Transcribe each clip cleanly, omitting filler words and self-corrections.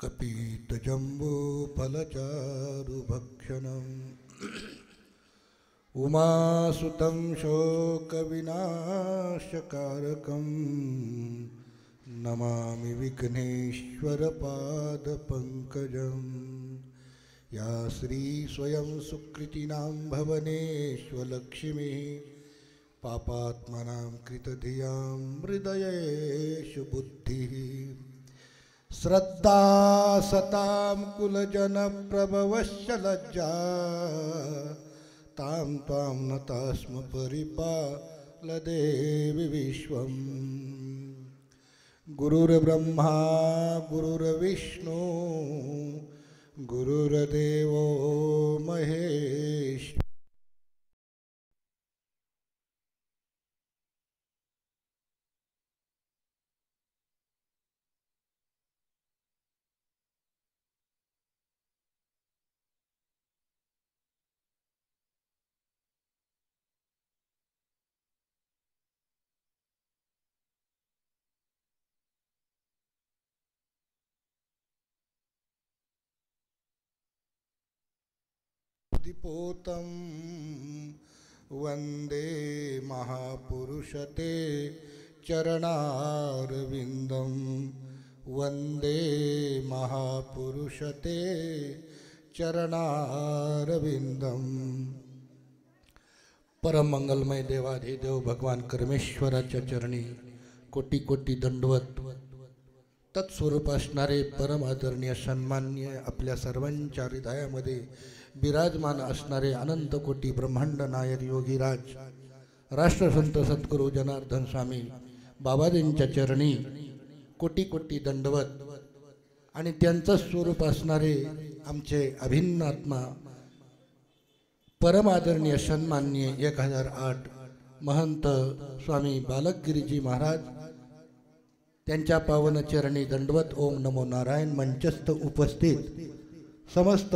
कपीतजम्बूफलचारुभक्षणम् उमासुतं शोकविनाशकारकं नमामि विघ्नेश्वरपादपङ्कजं। या श्री स्वयं सुकृतिनां भवनेष्वलक्ष्मीः पापात्मनां कृतधियां हृदयेषु बुद्धिः श्रद्धा सतां कुलजनप्रभवश्च लज्जा तां त्वां नतास्म परिपालदेवि विश्वम्। गुरुर्ब्रह्मा गुरुर्विष्णु गुरुर्देवो महेश्वरः। दिपोतं वन्दे महापुरुषते चरणारविन्दं वन्दे महापुरुषते चरणारविन्दं। परमंगलमय देवाधिदेव भगवान कर्मेश्वराच्या चरणी कोटी कोटी दंडवत। तत्स्वरूप असणारे परम आदरणीय सन्मान्य आपल्या सर्वांच्या हृदयामध्ये विराजमान असणारे अनंत कोटी ब्रह्मांड नायक योगीराज राष्ट्रसंत सद्गुरू जनार्दन स्वामी बाबाजींच्या चरणी कोटी कोटी दंडवत। आणि त्यांचं स्वरूप असणारे आमचे अभिन्न आत्मा परम आदरणीय सन्मान्य 1008 महंत स्वामी बालकगिरीजी महाराज त्यांच्या पावन चरणी दंडवत। ओम नमो नारायण। मंचस्थ उपस्थित समस्त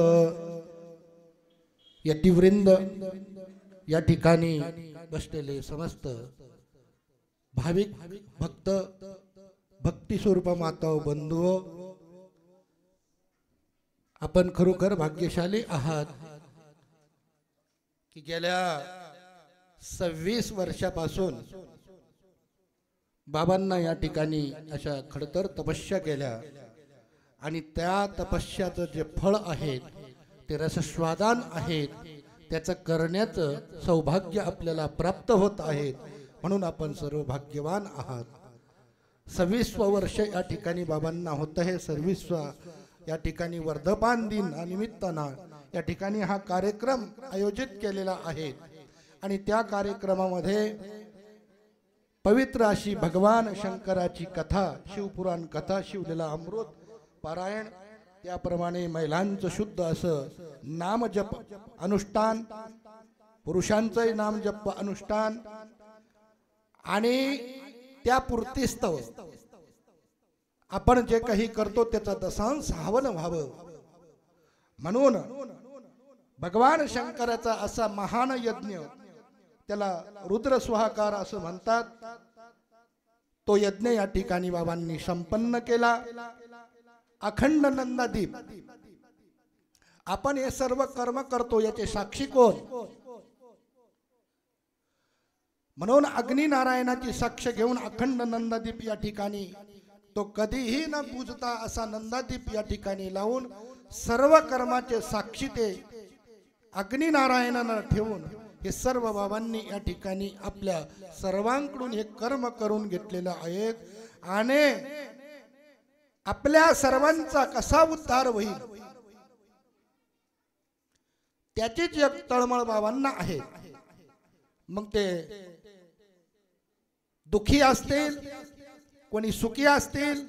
यतिवृंद, या ठिकाणी बसलेले समस्त भाविक भक्त, भक्ती स्वरूप माता बंधू, आपण खरोखर भाग्यशाली आहात की गेल्या 26 वर्षापासून बाबांना या ठिकाणी अशा खडतर तपस्या केल्या आणि त्या तपस्याचं जे फळ आहे ते रसस्वादान आहेत, त्याचं करण्याचं सौभाग्य आपल्याला प्राप्त होत आहेत, म्हणून आपण सर्व भाग्यवान आहात। 26वे वर्ष या ठिकाणी बाबांना होत आहे। 26वा या ठिकाणी वर्धमान दिन निमित्तानं या ठिकाणी हा कार्यक्रम आयोजित केलेला आहे आणि त्या कार्यक्रमामध्ये पवित्र अशी भगवान शंकराची कथा, शिवपुराण कथा, शिवलीला अमृत पारायण, त्याप्रमाणे महिलांचं शुद्ध असं नामजप अनुष्ठान, पुरुषांचंही नामजप अनुष्ठान आणि त्या पूर्तीस्तव आपण जे काही करतो त्याचा दशांश हवन व्हावं म्हणून भगवान शंकराचा असा महान यज्ञ, त्याला रुद्र स्वाहाकार असं म्हणतात, तो यज्ञ या ठिकाणी बाबांनी संपन्न केला। अखंड नंदादीप, आपण हे सर्व कर्म करतो याचे साक्षी कोण? म्हणून अग्निनारायणाची साक्ष घेऊन अखंड नंदादीप या ठिकाणी तो कधीही न बुजता असा नंदादीप या ठिकाणी लावून सर्व कर्माचे साक्षी ते अग्निनारायणाला ठेवून हे सर्व बाबांनी या ठिकाणी आपल्या सर्वांकडून हे कर्म करून घेतलेलं आहे आणि आपल्या सर्वांचा कसा उद्धार होईल त्याचीच एक तळमळ बाबांना आहे। मग ते दुखी असतील, कोणी सुखी असतील,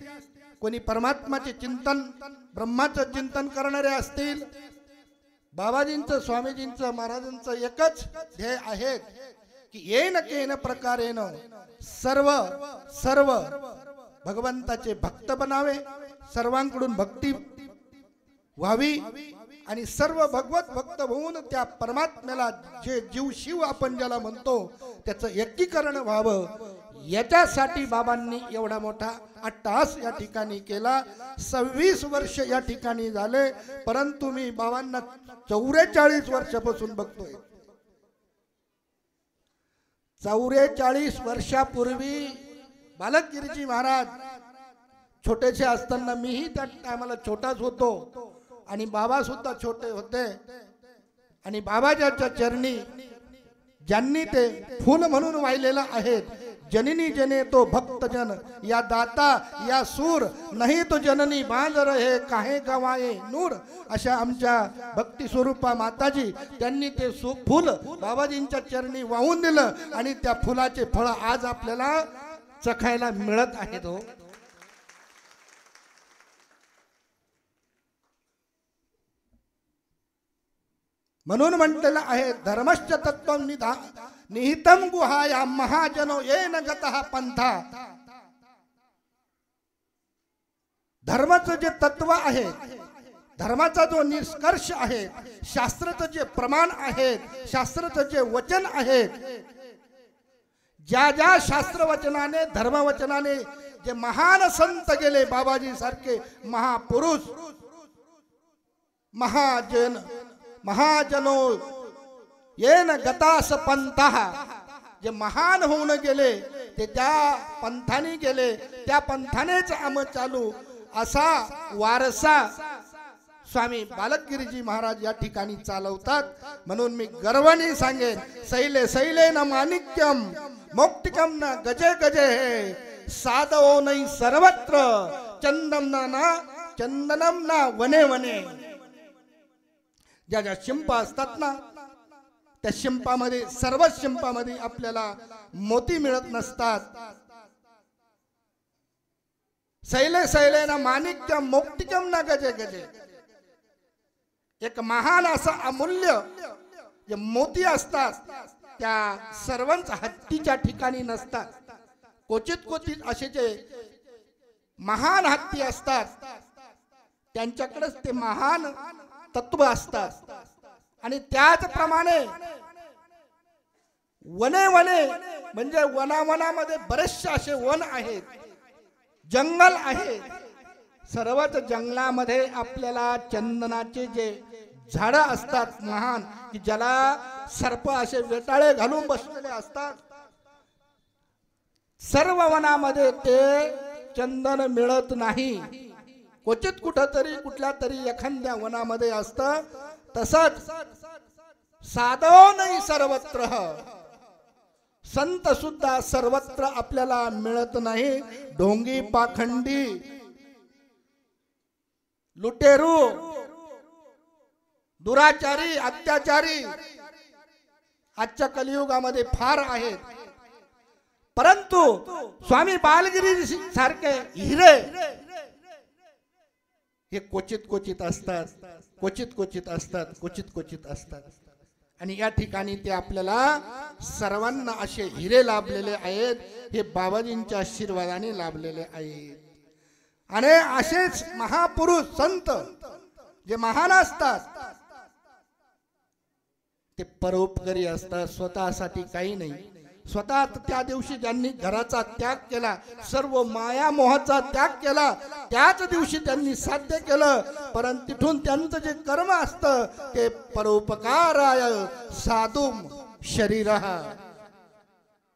कोणी परमात्माचे चिंतन, ब्रह्माचं चिंतन करणारे असतील, बाबाजींचं, स्वामीजींचं, महाराजांचं एकच ध्येय आहे की येन केन प्रकारेन सर्व सर्व भगवंताचे भक्त बनावे, सर्वांकडून भक्ती व्हावी आणि सर्व भगवत भक्त होऊन त्या परमात्म्याला जे जीव शिव आपण ज्याला म्हणतो त्याचं एकीकरण व्हावं, याच्यासाठी बाबांनी एवढा मोठा अट्टहास या ठिकाणी केला। 26 वर्ष या ठिकाणी झाले, परंतु मी बाबांना 44 वर्षापासून बघतोय। 44 वर्षापूर्वी बालकगिरीजी महाराज छोटेसे असताना, मीही त्या टायमाला छोटाच होतो आणि बाबा सुद्धा छोटे होते, आणि बाबाच्या चरणी ज्यांनी ते फूल म्हणून वाहिलेलं आहे, जननी जने तो भक्तजन या दाता या सूर, नाही तो जननी बांध रहे काहे गवाए नूर, अशा आमच्या भक्ती स्वरूपा माताजी त्यांनी ते फूल बाबाजींच्या चरणी वाहून दिलं, आणि त्या फुलाचे फळ आज आपल्याला चखायला मिळत आहेत हो। म्हणून म्हटलेलं आहे, धर्मश्च तत्वं निहितम गुहाया महाजनो येन गतः पंथा। धर्माचं जे तत्व आहे, धर्माचा जो निष्कर्ष आहे, शास्त्राचं जे प्रमाण आहे, शास्त्राचं जे वचन आहे, ज्या ज्या शास्त्रवचनाने धर्मवचनाने जे महान संत गेले, बाबाजी सारखे महापुरुष महाजनो येन गतास पंथा, जे महान होऊन गेले ते त्या पंथाने गेले, त्या पंथानेच आम चालू, असा वारसा स्वामी बालकगिरीजी महाराज या ठिकाणी चालवतात। म्हणून मी गर्वाने सांगेन, सैले सैले न माणिक्यम मौक्तिकम न गजे गजे हे, साधवो नाही सर्वत्र चंदनम ना वने वने। ज्या ज्या शिंप असतात ना, त्या शिंपामध्ये, सर्व शिंपामध्ये आपल्याला मोती मिळत नसतात। सैले सैले ना माणिक्यम मौक्तिकम ना गजे गजे, एक महान असा अमूल्य जे मोती असतात, त्या सर्वांच हत्तीच्या ठिकाणी नसतात। क्वचित क्वचित असे जे महान हत्ती असतात, त्यांच्याकडेच ते महान तत्व असतात। आणि त्याचप्रमाणे वने वने म्हणजे वनावनामध्ये बरेचसे असे वन आहेत, जंगल आहे, सर्वच जंगलामध्ये आपल्याला चंदनाचे जे झाडं असतात महान, की ज्याला सर्प असे वेटाळे घालून बसलेले असतात, सर्व वनामध्ये ते चंदन मिळत नाही। क्वचित कुठंतरी कुठल्या तरी एखाद्या वनामध्ये असतं। तसंच साधव नाही सर्वत्र, संत सुद्धा सर्वत्र आपल्याला मिळत नाही। ढोंगी पाखंडी लुटेरू दुराचारी अत्याचारी आजच्या कलियुगामध्ये फार आहेत, परंतु स्वामी बालगिरी सारखे हिरे हे क्वचित क्वचित असतात, क्वचित क्वचित असतात, क्वचित क्वचित असतात। आणि या ठिकाणी ते आपल्याला सर्वांना असे हिरे लाभलेले आहेत, हे बाबाजींच्या आशीर्वादाने लाभलेले आहेत। आणि असेच महापुरुष संत जे महान असतात, ते परोपकारी असतात, स्वतःसाठी काही नाही। स्वतः त्या दिवशी ज्यांनी घराचा त्याग केला, सर्व माया मोहाचा त्याग केला, त्याच दिवशी त्यांनी साध्य केलं। परंतु तिथून त्यांचं जे कर्म असतं ते परोपकाराय साधुम शरीरः,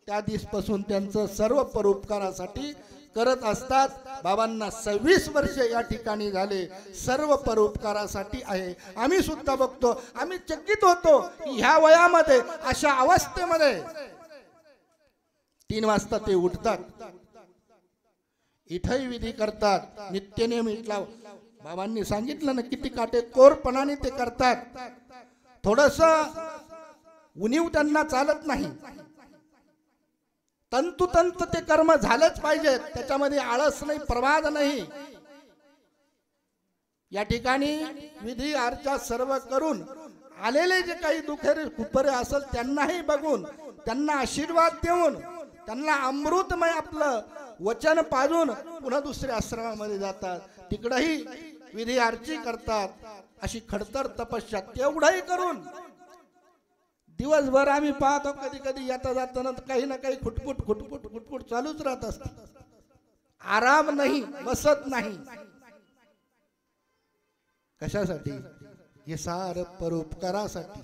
त्या दिवसापासून त्यांचं सर्व परोपकारासाठी करत असतात। बाबांना 26 वर्ष या ठिकाणी झाले, सर्व परोपकारासाठी आहे। आम्ही सुद्धा बघतो, आम्ही चकित होतो की ह्या वयामध्ये अशा अवस्थेमध्ये 3 वाजता ते उठतात, इथंही विधी करतात, नित्यनेम इथला बाबांनी सांगितलं ना किती काटेकोरपणाने ते करतात। थोडस उणीव त्यांना चालत नाही, तंतुतंत ते कर्म झालंच पाहिजे, त्याच्यामध्ये आळस नाही, प्रवाद नाही। या ठिकाणी विधी अर्चा सर्व करून आलेले जे काही दुखेरे कुपरे असेल त्यांनाही बघून, त्यांना आशीर्वाद देऊन, त्यांना अमृतमय आपलं वचन पाजून पुन्हा दुसऱ्या आश्रमामध्ये जातात, तिकडेही विधी अर्ची करतात। अशी खडतर तपस्या तेवढाही करून दिवसभर आम्ही पाहतो कधी कधी येता जाताना काही ना काही खुटपुट खुटपुट खुटपुट चालूच राहत असत. आराम नाही, बसत नाही. कशासाठी? हे सार परोपकारासाठी,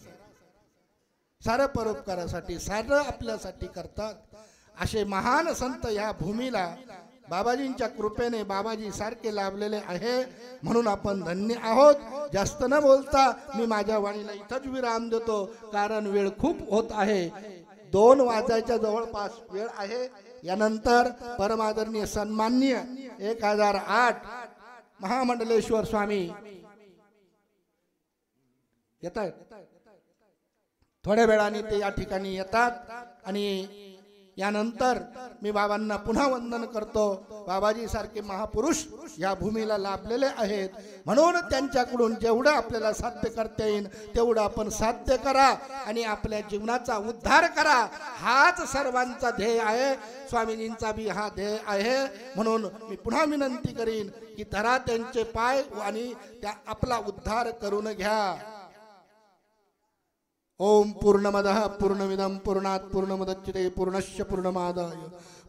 सार परोपकारासाठी, सार आपल्यासाठी करतात. असे महान संत या भूमीला बाबाजींच्या कृपेने बाबाजी सारखे लाभलेले आहे, म्हणून आपण धन्य आहोत. जास्त न बोलता मी माझ्या वाणीला इथंच विराम देतो, कारण वेळ खूप होत आहे. 2 वाजायच्या जवळपास वेळ आहे. यानंतर परमादरणीय सन्माननीय 1008 महामंडलेश्वर स्वामी येत आहेत. थोड्या वेळाने ते या ठिकाणी येतात आणि यानंतर मी बाबांना पुन्हा वंदन करतो. बाबाजी सारखे महापुरुष या भूमीला लाभलेले आहेत, म्हणून त्यांच्याकडून जेवढं आपल्याला साध्य करता येईल तेवढं आपण साध्य करा आणि आपल्या जीवनाचा उद्धार करा. हाच सर्वांचा ध्येय आहे. स्वामीजींचा बी हा ध्येय आहे. म्हणून मी पुन्हा विनंती करीन की धरा त्यांचे पाय आणि त्या आपला उद्धार करून घ्या. ओम पूर्णमदः पूर्णमिदं पूर्णात् पूर्णमुदच्यते पूर्णस्य पूर्णमादाय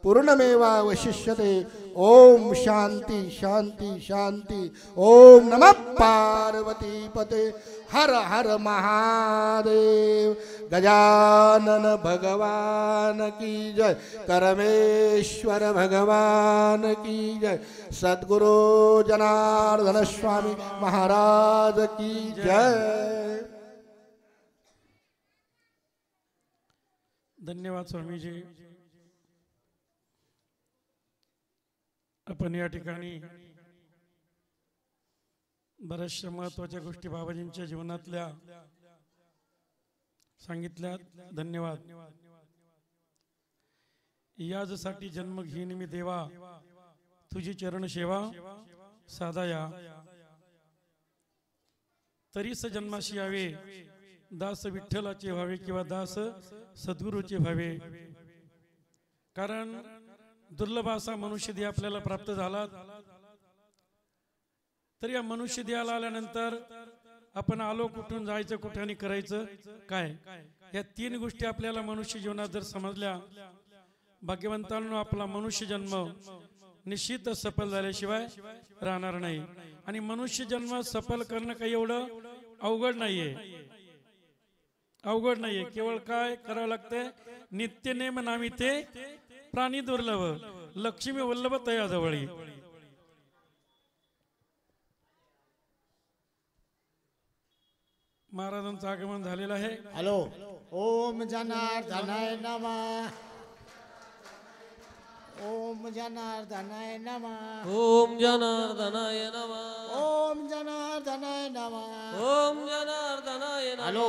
पूर्णमेवावशिष्यते. ओम शांति शांति शांति. ओम नमः पार्वती पते. हर हर महादेव. गजानन भगवान की जय. करमेश्वर भगवान की जय. सद्गुरु जनार्दन स्वामी महाराज की जय. धन्यवाद स्वामीजी. आपण या ठिकाणी बऱ्याचशा महत्वाच्या गोष्टी बाबाजींच्या जीवनातल्या सांगितल्या. धन्यवाद. याजसाठी जन्म घेईन मी देवा, तुझी चरण सेवा साधाया. तरीस जन्माशी यावे, दास विठ्ठलाचे व्हावे किंवा दास सद्गुरूचे व्हावे. कारण दुर्लभ असा मनुष्य देह आपल्याला प्राप्त झाला. तर या मनुष्य देहाला आल्यानंतर आपण आलो कुठून, जायचं कुठे आणि करायचं काय, या 3 गोष्टी आपल्याला मनुष्य जीवनात जर समजल्या, भाग्यवंतांनो आपला मनुष्य जन्म निश्चित सफल झाल्याशिवाय राहणार नाही. आणि मनुष्य जन्म सफल करणं काही एवढं अवघड नाहीये, अवघड नाहीये. केवळ काय करावं लागते? नित्य नेम नामी ते प्राणी दुर्लभ, लक्ष्मी वल्लभ तया जवळी. महाराजांचं आगमन झालेलं आहे. हॅलो. ओम जनार्दनाय नमः. ओम जनार्दनाय नमः. ओम जनार्दनाय नमः. ओम जनार्दनाय नमः. ओम जनार्दनाय नमः. हॅलो.